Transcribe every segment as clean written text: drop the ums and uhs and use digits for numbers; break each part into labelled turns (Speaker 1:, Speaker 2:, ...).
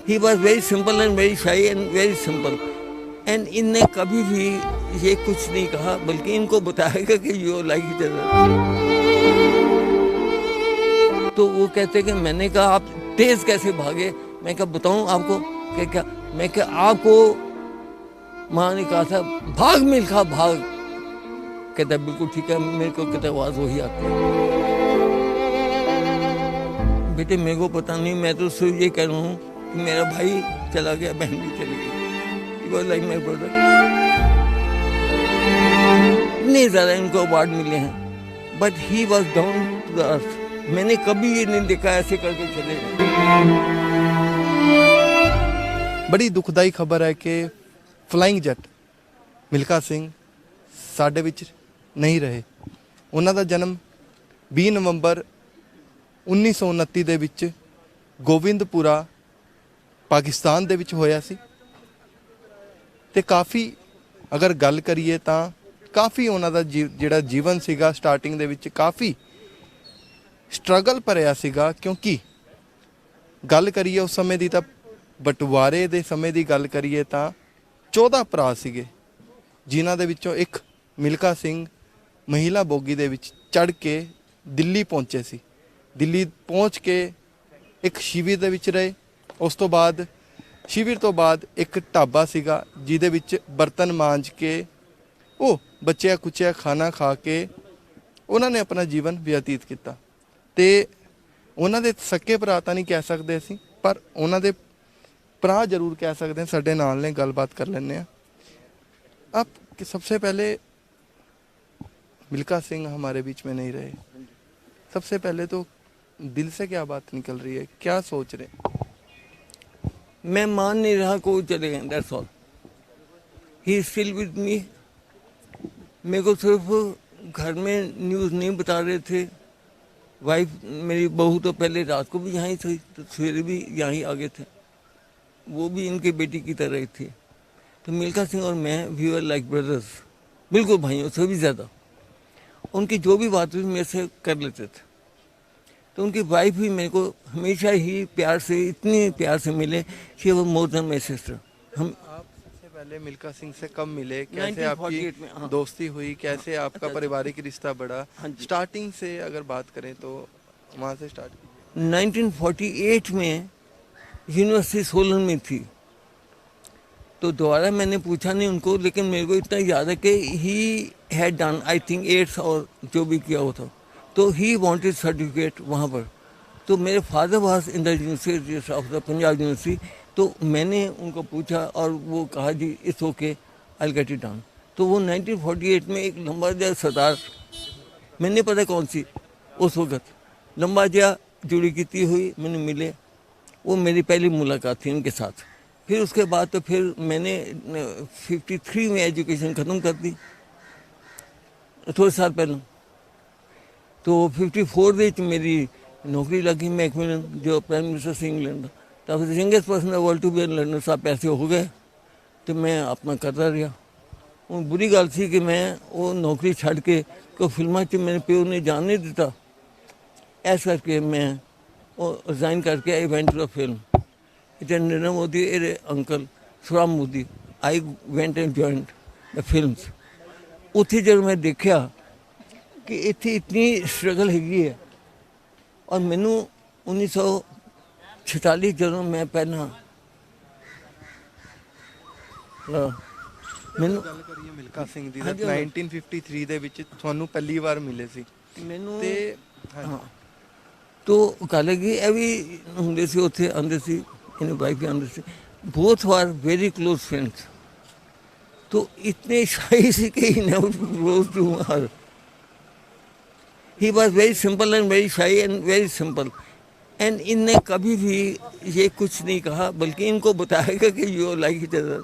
Speaker 1: He was very simple and very shy and very simple. And इनने कभी भी ये कुछ नहीं कहा, बल्कि इनको बताएगा कि यू लाइक इच अदर। तो वो कहते कि मैंने कहा आप तेज कैसे भागे? मैं क्या बताऊं आपको? क्या मैं क्या आपको माँ ने कहा था भाग मिल्खा भाग। कहता बिल्कुल ठीक है, मेरे को कहता आवाज वही आती है। बेटे मेरे को पता नहीं, मैं तो सिर्फ ये कह रहा हूँ कि मेरा भाई चला गया, बहन भी चली गई। He was like my brother। इतने ज़्यादा इनको अवार्ड मिले हैं, but he was down to the earth. मैंने कभी ये नहीं देखा ऐसे करके चले गए।
Speaker 2: बड़ी दुखदाई खबर है कि ਫਲਾਈਂਗ ਜੱਟ ਮਿਲਖਾ ਸਿੰਘ ਸਾਡੇ ਵਿੱਚ ਨਹੀਂ ਰਹੇ। ਉਹਨਾਂ ਦਾ ਜਨਮ 20 ਨਵੰਬਰ 1929 ਦੇ ਵਿੱਚ ਗੋਬਿੰਦਪੁਰਾ ਪਾਕਿਸਤਾਨ ਦੇ ਵਿੱਚ ਹੋਇਆ ਸੀ ਤੇ ਕਾਫੀ ਅਗਰ ਗੱਲ ਕਰੀਏ ਤਾਂ ਕਾਫੀ ਉਹਨਾਂ ਦਾ ਜਿਹੜਾ ਜੀਵਨ ਸੀਗਾ ਸਟਾਰਟਿੰਗ ਦੇ ਵਿੱਚ ਕਾਫੀ ਸਟਰਗਲ ਭਰਿਆ ਸੀਗਾ, ਕਿਉਂਕਿ ਗੱਲ ਕਰੀਏ ਉਸ ਸਮੇਂ ਦੀ ਤਾਂ ਬਟਵਾਰੇ ਦੇ ਸਮੇਂ ਦੀ ਗੱਲ ਕਰੀਏ ਤਾਂ 14 ਭਰਾ ਸੀਗੇ, ਜਿਨ੍ਹਾਂ ਦੇ ਵਿੱਚੋਂ ਇੱਕ ਮਿਲਖਾ ਸਿੰਘ ਮਹਿਲਾ ਬੋਗੀ ਦੇ ਵਿੱਚ ਚੜ੍ਹ ਕੇ ਦਿੱਲੀ ਪਹੁੰਚੇ ਸੀ। ਦਿੱਲੀ ਪਹੁੰਚ ਕੇ ਇੱਕ ਸ਼ਿਵਿਰ ਦੇ ਵਿੱਚ ਰਹੇ। ਉਸ ਤੋਂ ਬਾਅਦ ਸ਼ਿਵਿਰ ਤੋਂ ਬਾਅਦ ਇੱਕ ਢਾਬਾ ਸੀਗਾ ਜਿਹਦੇ ਵਿੱਚ ਬਰਤਨ ਮਾਂਜ ਕੇ ਉਹ ਬੱਚਿਆਂ ਕੁੱਚਿਆਂ ਖਾਣਾ ਖਾ ਕੇ ਉਹਨਾਂ ਨੇ ਆਪਣਾ ਜੀਵਨ ਬਤੀਤ ਕੀਤਾ। ਤੇ ਉਹਨਾਂ ਦੇ ਸਕੇ ਭਰਾ ਤਾਂ ਨਹੀਂ ਕਹਿ ਸਕਦੇ ਅਸੀਂ, ਪਰ ਉਹਨਾਂ ਦੇ ਭਰਾ जरूर कह सकते हैं। साढ़े नाल ने गलबात कर लेने। आप सबसे पहले मिल्खा सिंह हमारे बीच में नहीं रहे, सबसे पहले तो दिल से क्या बात निकल रही है, क्या सोच रहे?
Speaker 1: मैं मान नहीं रहा को चले गए, that's all. He is still with me. मेरे को सिर्फ घर में न्यूज़ नहीं बता रहे थे। वाइफ मेरी बहू तो पहले रात को भी यहाँ थी, तो सवेरे भी यहाँ आ गए थे। वो भी इनके बेटी की तरह ही थी। तो मिल्खा सिंह और मैं वी वर लाइक ब्रदर्स, बिल्कुल भाइयों से भी ज़्यादा। उनकी जो भी बात हुई मेरे से कर लेते थे। तो उनकी वाइफ भी मेरे को हमेशा ही प्यार से, इतनी प्यार से मिले कि वो मोर देन माई सिस्टर। हम
Speaker 2: आप सबसे पहले मिल्खा सिंह से कब मिले, कैसे
Speaker 1: 1948 में,
Speaker 2: आपकी
Speaker 1: हाँ।
Speaker 2: दोस्ती हुई, कैसे आपका पारिवारिक रिश्ता बढ़ा?
Speaker 1: हाँ जी।
Speaker 2: स्टार्टिंग से अगर बात करें तो वहाँ से स्टार्ट कीजिए।
Speaker 1: 1948 में यूनिवर्सिटी सोलन में थी। तो दोबारा मैंने पूछा नहीं उनको, लेकिन मेरे को इतना याद है कि he had done I think 8 और जो भी किया हो था। तो ही वांटेड सर्टिफिकेट वहाँ पर। तो मेरे father was in the university of the Punjab university. तो मैंने उनको पूछा और वो कहा जी it's okay, I get it done. तो वो 1948 में एक लंबा जहा सरदार, मैंने पता कौन सी उस वक्त, लंबा जहा जुड़ी की हुई मैंने मिले। वो मेरी पहली मुलाकात थी उनके साथ। फिर उसके बाद तो फिर मैंने 53 में एजुकेशन ख़त्म कर दी, थोड़े साल पहले। तो 54 ਦੇ ਵਿੱਚ ਮੇਰੀ ਨੌਕਰੀ ਲੱਗੀ ਮੈਕਮਿਲਨ, ਜੋ ਪ੍ਰਾਈਮ ਮਿਨਿਸਟਰ ਸੀ ਇੰਗਲੈਂਡ ਦਾ। ਤਾਂ ਫਿਰ ਯੰਗੈਸਟ ਪਰਸਨ ਦਾ ਵਰਲਡ ਟੂ ਬੀ ਲੰਡਨ ਸਾਹਿਬ ਪੈਸੇ ਹੋ ਗਏ ਤੇ ਮੈਂ ਆਪਣਾ ਕਰਦਾ ਰਿਹਾ। ਉਹ ਬੁਰੀ ਗੱਲ ਸੀ ਕਿ ਮੈਂ ਉਹ ਨੌਕਰੀ ਛੱਡ ਕੇ ਕੋਈ ਫਿਲਮਾਂ 'ਚ ਮੇਰੇ ਪਿਓ ਨੇ ਜਾਣ ਨਹੀਂ ਦਿੱਤਾ। ਇਸ ਕਰਕੇ ਮੈਂ ਉਹ ਰਿਜ਼ਾਈਨ ਕਰਕੇ I went to the film. It was Narendra Modi, uncle Suram Modi. I went and joined the films. ਉੱਥੇ जब मैं देखा कि ਇੱਥੇ इतनी स्ट्रगल हैगी है। और मैनू 1946 ਜਦੋਂ मैं ਪਹਿਲਾਂ ਮੈਨੂੰ
Speaker 2: ਗੱਲ ਕਰੀਏ ਮਿਲਖਾ ਸਿੰਘ ਦੀ ਤਾਂ 1953 ਦੇ ਵਿੱਚ ਤੁਹਾਨੂੰ ਪਹਿਲੀ ਵਾਰ ਮਿਲੇ ਸੀ
Speaker 1: ਮੈਨੂੰ
Speaker 2: ਤੇ
Speaker 1: ਹਾਂ। तो ਗੱਲ ਹੈਗੀ ਇਹ ਵੀ ਹੁੰਦੇ ਸੀ ਉੱਥੇ ਆਉਂਦੇ ਸੀ, ਇਹਨੇ ਵਾਈਫ भी आते थे। Both are very close friends. तो इतने शाही से कि he never close to her. He was very simple and very shy and very simple. And इनने कभी भी ये कुछ नहीं कहा, बल्कि इनको बताएगा कि यू लाइक इच अदर।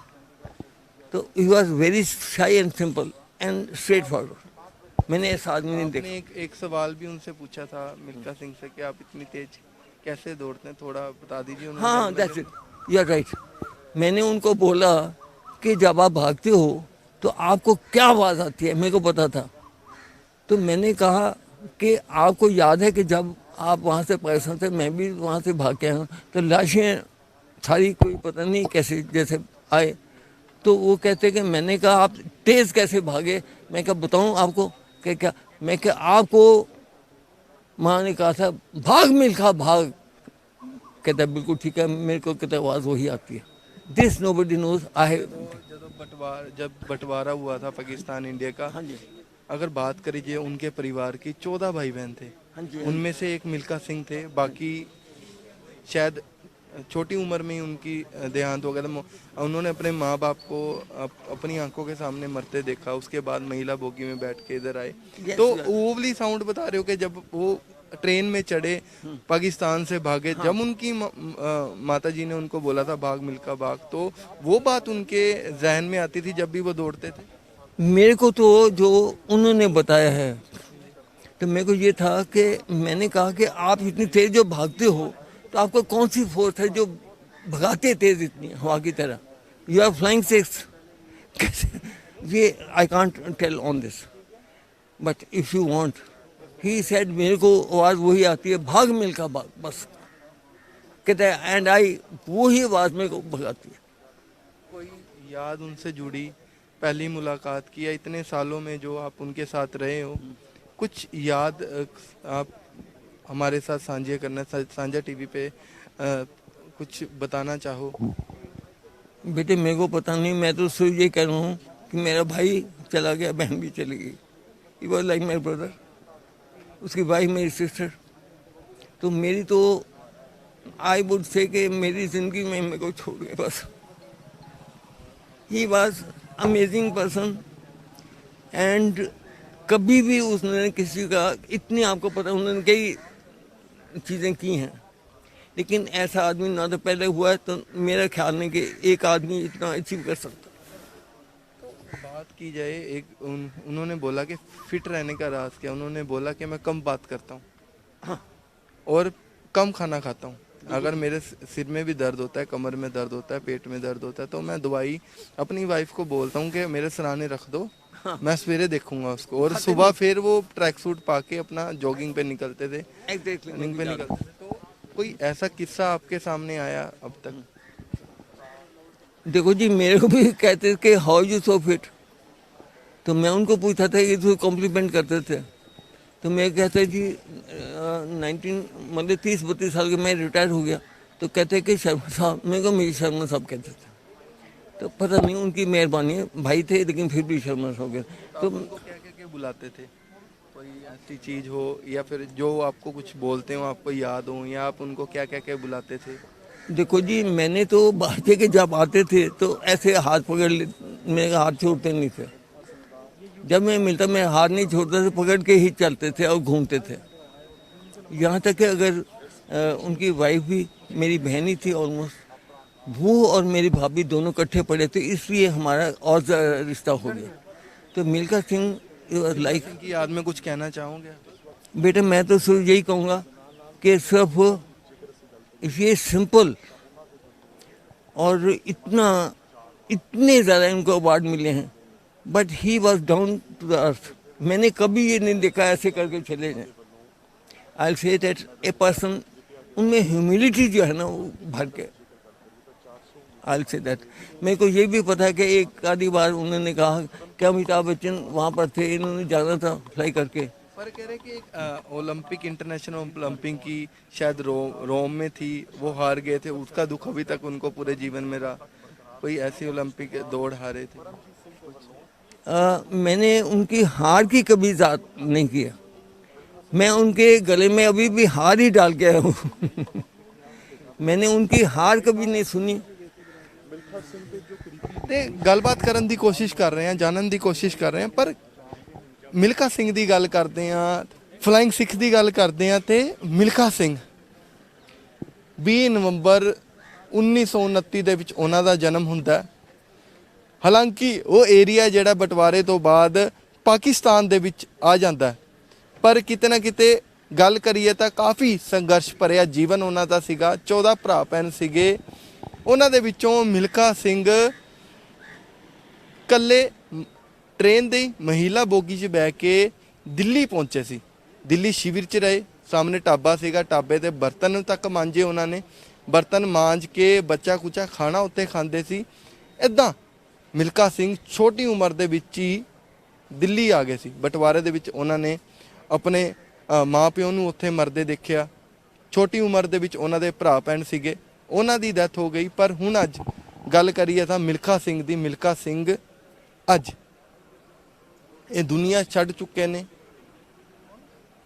Speaker 1: तो he was very shy and simple and straightforward. मैंने ऐसा आदमी नहीं देखा।
Speaker 2: आपने एक सवाल भी उनसे पूछा था मिल्खा सिंह से कि आप इतनी तेज कैसे दौड़ते हैं, थोड़ा बता दीजिए।
Speaker 1: हाँ that's it, you are right. मैंने उनको बोला कि जब आप भागते हो तो आपको क्या आवाज़ आती है, मेरे को पता था। तो मैंने कहा कि आपको याद है कि जब आप वहाँ से पाकिस्तान से, मैं भी वहाँ से भाग के आया हूँ, तो लाशें सारी कोई पता नहीं कैसे जैसे आए। तो वो कहते कि मैंने कहा आप तेज़ कैसे भागे? मैं क्या बताऊं आपको? क्या मैं क्या आपको माँ ने कहा था भाग मिल्खा भाग। कहता है बिल्कुल ठीक है, मेरे को कहता है आवाज़ वही आती है। This nobody knows I.
Speaker 2: जब बंटवारा हुआ था पाकिस्तान इंडिया का,
Speaker 1: हाँ जी,
Speaker 2: अगर बात करिए उनके परिवार की, 14 भाई बहन थे।
Speaker 1: हाँ जी,
Speaker 2: उनमें से एक मिल्खा सिंह थे, बाकी शायद छोटी उम्र में ही उनकी देहांत हो गया था। उन्होंने अपने माँ बाप को अपनी आंखों के सामने मरते देखा, उसके बाद महिला बोगी में बैठ के इधर आए।
Speaker 1: Yes,
Speaker 2: तो
Speaker 1: yes.
Speaker 2: ओवली साउंड बता रहे हो कि जब वो ट्रेन में चढ़े, पाकिस्तान से भागे, जब उनकी माता जी ने उनको बोला था भाग मिल्खा भाग, तो वो बात उनके जहन में आती थी जब भी वो दौड़ते थे?
Speaker 1: मेरे को तो जो उन्होंने बताया है, तो मेरे को ये था कि मैंने कहा कि आप इतनी तेज जो भागते हो, तो आपको कौन सी फोर्स है जो भगाते तेज इतनी हवा की तरह? You are flying six. ये I can't tell on this, but if you want, he said मेरे को आवाज़ वही आती है भाग मिल्खा भाग, बस कहते हैं एंड आई, वही आवाज़ मेरे को भगाती है।
Speaker 2: कोई याद उनसे जुड़ी, पहली मुलाकात की, या इतने सालों में जो आप उनके साथ रहे हो, कुछ याद आप हमारे साथ साझा करना, साझा टीवी पे कुछ बताना चाहो?
Speaker 1: बेटे मेरे को पता नहीं, मैं तो सिर्फ ये कह रहा हूँ कि मेरा भाई चला गया, बहन भी चली गई। He was like my brother, उसकी वाइफ मेरी सिस्टर। तो मेरी तो आई वुड से कि मेरी ज़िंदगी में मेरे को छोड़ गए बस। He was amazing person, and कभी भी उसने किसी का, इतनी आपको पता, उन्होंने कई चीज़ें की हैं, लेकिन ऐसा आदमी ना तो पहले हुआ है, तो मेरा ख्याल नहीं कि एक आदमी इतना अचीव कर सकता।
Speaker 2: बात की जाए, उन्होंने बोला कि फिट रहने का राज क्या? उन्होंने बोला कि मैं कम बात करता हूँ,
Speaker 1: हाँ,
Speaker 2: और कम खाना खाता हूँ। अगर मेरे सिर में भी दर्द होता है, कमर में दर्द होता है, पेट में दर्द होता है, तो मैं दवाई अपनी वाइफ को बोलता हूँ कि मेरे सराहने रख दो, मैं सवेरे देखूंगा उसको। और सुबह फिर वो ट्रैक सूट पा के अपना जॉगिंग पे निकलते थे, रनिंग पे निकलते थे। तो कोई ऐसा किस्सा आपके सामने आया अब तक?
Speaker 1: देखो जी, मेरे को भी कहते थे कि हाउ यू सो फिट, तो मैं उनको पूछा था कि तो कॉम्प्लीमेंट करते थे। तो मैं कहते जी 30-32 साल के मैं रिटायर हो गया, तो कहते कि शर्मा साहब, मेरे को मेरी शर्मा साहब कहते थे। तो पता नहीं उनकी मेहरबानी है, भाई थे लेकिन फिर भी शर्मा साहब गए। तो
Speaker 2: क्या क्या बुलाते थे? कोई ऐसी चीज हो, या फिर जो आपको कुछ बोलते हो आपको याद हो, या आप उनको क्या क्या बुलाते थे?
Speaker 1: देखो जी, मैंने तो बाहर के जब आते थे तो ऐसे हाथ पकड़ ले, मेरे हाथ छोड़ते नहीं थे। जब मैं मिलता मैं हाथ नहीं छोड़ता था, पकड़ के ही चलते थे और घूमते थे। यहाँ तक कि अगर उनकी वाइफ भी मेरी बहन ही थी ऑलमोस्ट, वो और मेरी भाभी दोनों इकट्ठे पड़े थे, इसलिए हमारा और ज़्यादा रिश्ता हो गया। तो मिल्खा सिंह लाइक।
Speaker 2: इनकी याद में कुछ कहना चाहोगे?
Speaker 1: बेटा मैं तो सिर्फ यही कहूँगा कि सिर्फ ये सिंपल, और इतने ज़्यादा इनको अवार्ड मिले हैं, but he was down to the earth. मैंने कभी ये नहीं देखा ऐसे करके चले जाए। आई से दैट ए पर्सन, उनमें ह्यूमिलिटी जो है ना वो भर के। आई से दैट मेरे को ये भी पता है कि एक आधी बार उन्होंने कहा कि अमिताभ बच्चन वहाँ पर थे, इन्होंने जाना था फ्लाई करके।
Speaker 2: पर कह रहे कि एक ओलंपिक, इंटरनेशनल ओलंपिक की शायद रोम में थी, वो हार गए थे, उसका दुख अभी तक उनको पूरे जीवन में रहा। कोई ऐसी ओलंपिक दौड़ हारे थे?
Speaker 1: मैंने उनकी हार की कभी जात नहीं किया, मैं उनके गले में अभी भी हार ही डाल के आया हूँ। मैंने उनकी हार कभी नहीं सुनी।
Speaker 2: ਤੇ ਗੱਲਬਾਤ ਕਰਨ ਦੀ ਕੋਸ਼ਿਸ਼ ਕਰ ਰਹੇ ਹਾਂ, ਜਾਣਨ ਦੀ ਕੋਸ਼ਿਸ਼ ਕਰ ਰਹੇ ਹਾਂ, ਪਰ ਮਿਲਖਾ ਸਿੰਘ ਦੀ ਗੱਲ ਕਰਦੇ ਹਾਂ, ਫਲਾਈਂਗ ਸਿੱਖ ਦੀ ਗੱਲ ਕਰਦੇ ਹਾਂ, ਤੇ ਮਿਲਖਾ ਸਿੰਘ 20 ਨਵੰਬਰ 1929 ਦੇ ਵਿੱਚ ਉਹਨਾਂ ਦਾ ਜਨਮ ਹੁੰਦਾ। ਹਾਲਾਂਕਿ ਉਹ ਏਰੀਆ ਜਿਹੜਾ ਬਟਵਾਰੇ ਤੋਂ ਬਾਅਦ ਪਾਕਿਸਤਾਨ ਦੇ ਵਿੱਚ ਆ ਜਾਂਦਾ, ਪਰ ਕਿਤੇ ਨਾ ਕਿਤੇ ਗੱਲ ਕਰੀਏ ਤਾਂ ਕਾਫੀ ਸੰਘਰਸ਼ ਭਰਿਆ ਜੀਵਨ ਉਹਨਾਂ ਦਾ ਸੀਗਾ। 14 ਭਰਾ ਭੈਣ ਸੀਗੇ, ਉਹਨਾਂ ਦੇ ਵਿੱਚੋਂ ਮਿਲਖਾ ਸਿੰਘ ਕੱਲੇ ट्रेन ਦੀ ਮਹਿਲਾ ਬੋਗੀ 'ਚ ਬਹਿ ਕੇ ਦਿੱਲੀ ਪਹੁੰਚੇ ਸੀ। ਦਿੱਲੀ ਸ਼ਿਵਿਰ 'ਚ ਰਹੇ, ਸਾਹਮਣੇ ਢਾਬਾ ਸੀਗਾ, ਢਾਬੇ ਤੇ ਬਰਤਨ ਤੱਕ ਮਾਂਜੇ ਉਹਨਾਂ ਨੇ। ਬਰਤਨ ਮਾਂਜ ਕੇ ਬੱਚਾ ਕੁਚਾ ਖਾਣਾ ਉੱਥੇ ਖਾਂਦੇ ਸੀ। ਇੱਦਾਂ ਮਿਲਖਾ ਸਿੰਘ ਛੋਟੀ ਉਮਰ ਦੇ ਵਿੱਚ ਹੀ ਦਿੱਲੀ ਆ ਗਏ ਸੀ। ਬਟਵਾਰੇ ਦੇ ਵਿੱਚ ਉਹਨਾਂ ਨੇ ਆਪਣੇ ਮਾਂ ਪਿਓ ਨੂੰ ਉੱਥੇ ਮਰਦੇ ਦੇਖਿਆ। ਛੋਟੀ ਉਮਰ ਦੇ ਵਿੱਚ ਉਹਨਾਂ ਦੇ ਭਰਾ ਭੈਣ ਸੀਗੇ, ਉਹਨਾਂ ਦੀ ਡੈਥ ਹੋ ਗਈ। ਪਰ ਹੁਣ ਅੱਜ ਗੱਲ ਕਰੀਏ ਤਾਂ ਮਿਲਖਾ ਸਿੰਘ ਦੀ, ਮਿਲਖਾ ਸਿੰਘ ਅੱਜ ਇਹ ਦੁਨੀਆ ਛੱਡ ਚੁੱਕੇ ਨੇ।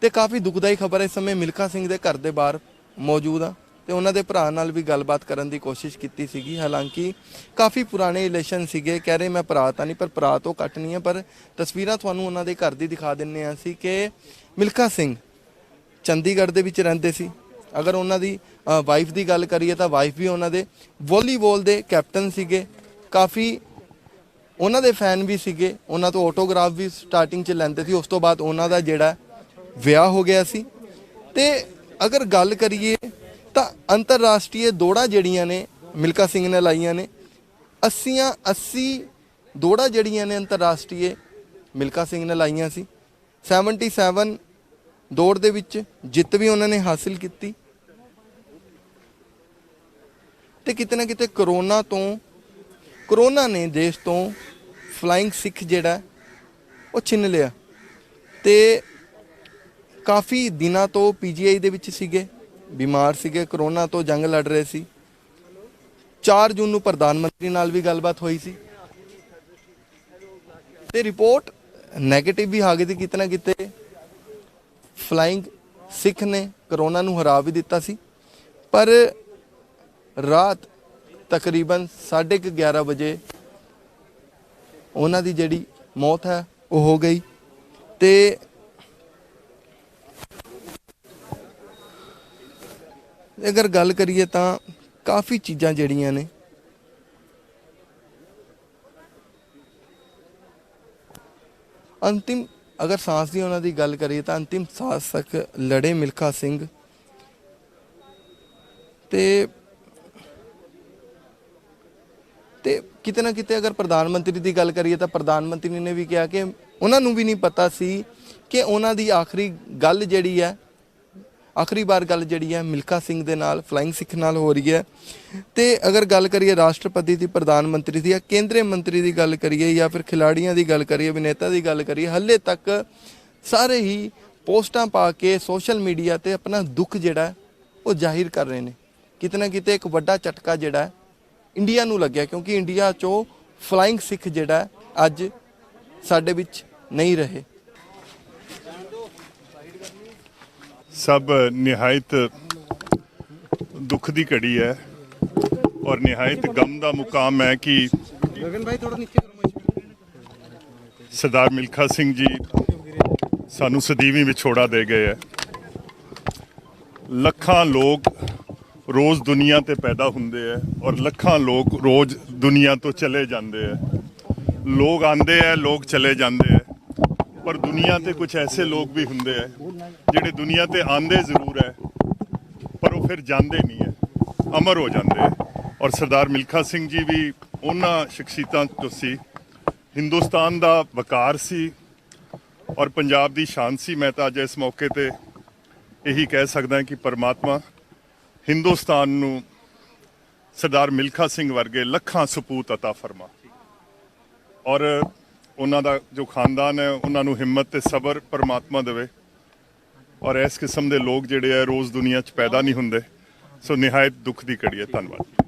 Speaker 2: ਤੇ ਕਾਫੀ ਦੁਖਦਾਈ ਖਬਰ ਇਸ ਸਮੇਂ ਮਿਲਖਾ ਸਿੰਘ ਦੇ ਘਰ ਦੇ ਬਾਹਰ ਮੌਜੂਦ ਆ ਤੇ ਉਹਨਾਂ ਦੇ ਭਰਾ ਨਾਲ ਵੀ ਗੱਲਬਾਤ ਕਰਨ ਦੀ ਕੋਸ਼ਿਸ਼ ਕੀਤੀ ਸੀਗੀ। ਹਾਲਾਂਕਿ ਕਾਫੀ ਪੁਰਾਣੇ ਰਿਲੇਸ਼ਨ ਸੀਗੇ। ਕਹਿ ਰਹੇ ਮੈਂ ਭਰਾ ਤਾਂ ਨਹੀਂ, ਪਰ ਭਰਾ ਤੋਂ ਘੱਟ ਨਹੀਂ ਹੈ। ਪਰ ਤਸਵੀਰਾਂ ਤੁਹਾਨੂੰ ਉਹਨਾਂ ਦੇ ਘਰ ਦੀ ਦਿਖਾ ਦਿੰਨੇ ਆ ਸੀ ਕਿ ਮਿਲਖਾ ਸਿੰਘ ਚੰਡੀਗੜ੍ਹ ਦੇ ਵਿੱਚ ਰਹਿੰਦੇ ਸੀ। ਅਗਰ ਉਹਨਾਂ ਦੀ ਵਾਈਫ ਦੀ ਗੱਲ ਕਰੀਏ ਤਾਂ ਵਾਈਫ ਵੀ ਉਹਨਾਂ ਦੇ ਵਾਲੀਬਾਲ ਦੇ ਕੈਪਟਨ ਸੀਗੇ। ਕਾਫੀ ਉਹਨਾਂ ਦੇ ਫੈਨ ਵੀ ਸੀਗੇ। ਉਹਨਾਂ ਤੋਂ ਆਟੋਗ੍ਰਾਫ ਵੀ ਸਟਾਰਟਿੰਗ 'ਚ ਲੈਂਦੇ ਸੀ। ਉਸ ਤੋਂ ਬਾਅਦ ਉਹਨਾਂ ਦਾ ਜਿਹੜਾ ਵਿਆਹ ਹੋ ਗਿਆ ਸੀ। ਤੇ ਅਗਰ ਗੱਲ ਕਰੀਏ ਤਾਂ ਅੰਤਰਰਾਸ਼ਟਰੀ ਦੌੜਾਂ ਜਿਹੜੀਆਂ ਨੇ ਮਿਲਖਾ ਸਿੰਘ ਨੇ ਲਾਈਆਂ ਨੇ, 80 ਦੌੜਾਂ ਜਿਹੜੀਆਂ ਨੇ ਅੰਤਰਰਾਸ਼ਟਰੀ ਮਿਲਖਾ ਸਿੰਘ ਨੇ ਲਾਈਆਂ ਸੀ। 77 ਦੌੜ ਦੇ ਵਿੱਚ ਜਿੱਤ ਵੀ ਉਹਨਾਂ ਨੇ ਹਾਸਿਲ ਕੀਤੀ। ਤੇ ਕਿਤੇ ਨਾ ਕਿਤੇ ਕਰੋਨਾ ਨੇ ਦੇਸ਼ ਤੋਂ ਫਲਾਈਂਗ ਸਿੱਖ ਜਿਹੜਾ ਉਹ ਛਿਨ ਲਿਆ। ਤੇ ਕਾਫੀ ਦਿਨਾਂ ਤੋਂ ਪੀਜੀਆਈ ਦੇ ਵਿੱਚ ਸੀਗੇ, ਬਿਮਾਰ ਸੀਗੇ, ਕਰੋਨਾ ਤੋਂ ਜੰਗ ਲੜ ਰਹੇ ਸੀ। 4 ਜੂਨ ਨੂੰ ਪ੍ਰਧਾਨ ਮੰਤਰੀ ਨਾਲ ਵੀ ਗੱਲਬਾਤ ਹੋਈ ਸੀ ਤੇ ਰਿਪੋਰਟ ਨੈਗੇਟਿਵ ਵੀ ਆ ਗਈ ਸੀ। ਕਿਤੇ ਨਾ ਕਿਤੇ ਫਲਾਈਂਗ ਸਿੱਖ ਨੇ ਕਰੋਨਾ ਨੂੰ ਹਰਾ ਵੀ ਦਿੱਤਾ ਸੀ। ਪਰ ਰਾਤ ਤਕਰੀਬਨ 11:30 ਵਜੇ ਉਹਨਾਂ ਦੀ ਜਿਹੜੀ ਮੌਤ ਹੈ ਉਹ ਹੋ ਗਈ। ਤੇ ਅਗਰ ਗੱਲ ਕਰੀਏ ਤਾਂ ਕਾਫੀ ਚੀਜ਼ਾਂ ਜਿਹੜੀਆਂ ਨੇ ਅੰਤਿਮ, ਅਗਰ ਸਾਂਸ ਦੀ ਉਹਨਾਂ ਦੀ ਗੱਲ ਕਰੀਏ ਤਾਂ ਅੰਤਿਮ ਸਾਂਸ ਤੱਕ ਲੜੇ ਮਿਲਖਾ ਸਿੰਘ। ਤੇ ਕਿਤੇ ਨਾ ਕਿਤੇ ਅਗਰ ਪ੍ਰਧਾਨ ਮੰਤਰੀ ਦੀ ਗੱਲ ਕਰੀਏ ਤਾਂ ਪ੍ਰਧਾਨ ਮੰਤਰੀ ਨੇ ਵੀ ਕਿਹਾ ਕਿ ਉਹਨਾਂ ਨੂੰ ਵੀ ਨਹੀਂ ਪਤਾ ਸੀ ਕਿ ਉਹਨਾਂ ਦੀ ਆਖਰੀ ਵਾਰ ਗੱਲ ਜਿਹੜੀ ਹੈ ਮਿਲਖਾ ਸਿੰਘ ਦੇ ਨਾਲ, ਫਲਾਈਂਗ ਸਿੱਖ ਨਾਲ ਹੋ ਰਹੀ ਹੈ। ਤੇ ਅਗਰ ਗੱਲ ਕਰੀਏ ਰਾਸ਼ਟਰਪਤੀ ਦੀ, ਪ੍ਰਧਾਨ ਮੰਤਰੀ ਦੀ ਜਾਂ ਕੇਂਦਰੀ ਮੰਤਰੀ ਦੀ ਗੱਲ ਕਰੀਏ ਜਾਂ ਫਿਰ ਖਿਲਾੜੀਆਂ ਦੀ ਗੱਲ ਕਰੀਏ, ਅਭਿਨੇਤਾ ਦੀ ਗੱਲ ਕਰੀਏ, ਹਾਲੇ ਤੱਕ ਸਾਰੇ ਹੀ ਪੋਸਟਾਂ ਪਾ ਕੇ ਸੋਸ਼ਲ ਮੀਡੀਆ ਤੇ ਆਪਣਾ ਦੁੱਖ ਜਿਹੜਾ ਉਹ ਜ਼ਾਹਿਰ ਕਰ ਰਹੇ ਨੇ। ਕਿਤੇ ਨਾ ਕਿਤੇ ਇੱਕ ਵੱਡਾ ਝਟਕਾ ਜਿਹੜਾ ਇੰਡੀਆ ਨੂੰ ਲੱਗਿਆ, ਕਿਉਂਕਿ ਇੰਡੀਆ 'ਚੋਂ ਫਲਾਈਂਗ ਸਿੱਖ ਜਿਹੜਾ ਅੱਜ ਸਾਡੇ ਵਿੱਚ ਨਹੀਂ ਰਹੇ।
Speaker 3: सब निहायत दुख की घड़ी है और निहायत गम का मुकाम है कि सरदार मिल्खा सिंह जी सानू सदीवी विछोड़ा दे गए है। लखां लोग रोज़ दुनिया ते पैदा हुंदे है और लखां लोग रोज़ दुनिया तो चले जाते हैं। लोग आते हैं, लोग चले जाते हैं, पर दुनिया ते कुछ ऐसे लोग भी हुंदे है जिहड़े दुनिया ते आंदे जरूर है पर वो फिर जाते नहीं है, अमर हो जाते हैं। और सरदार मिल्खा सिंह जी भी उन्हां शख्सियतां चों सी, हिंदुस्तान दा वकार सी और पंजाब दी शान सी। मैं तो अज इस मौके ते यही कह सकदा कि परमात्मा हिंदुस्तान नूं सरदार मिल्खा सिंह वर्गे लखां सपूत अता फरमा और उन्हां दा जो खानदान है उन्होंने हिम्मत ते सबर परमात्मा देवे और इस किस्म के लोग जिहड़े है रोज़ दुनिया च पैदा नहीं हुंदे। सो निहायत दुख की घड़ी है। धन्यवाद।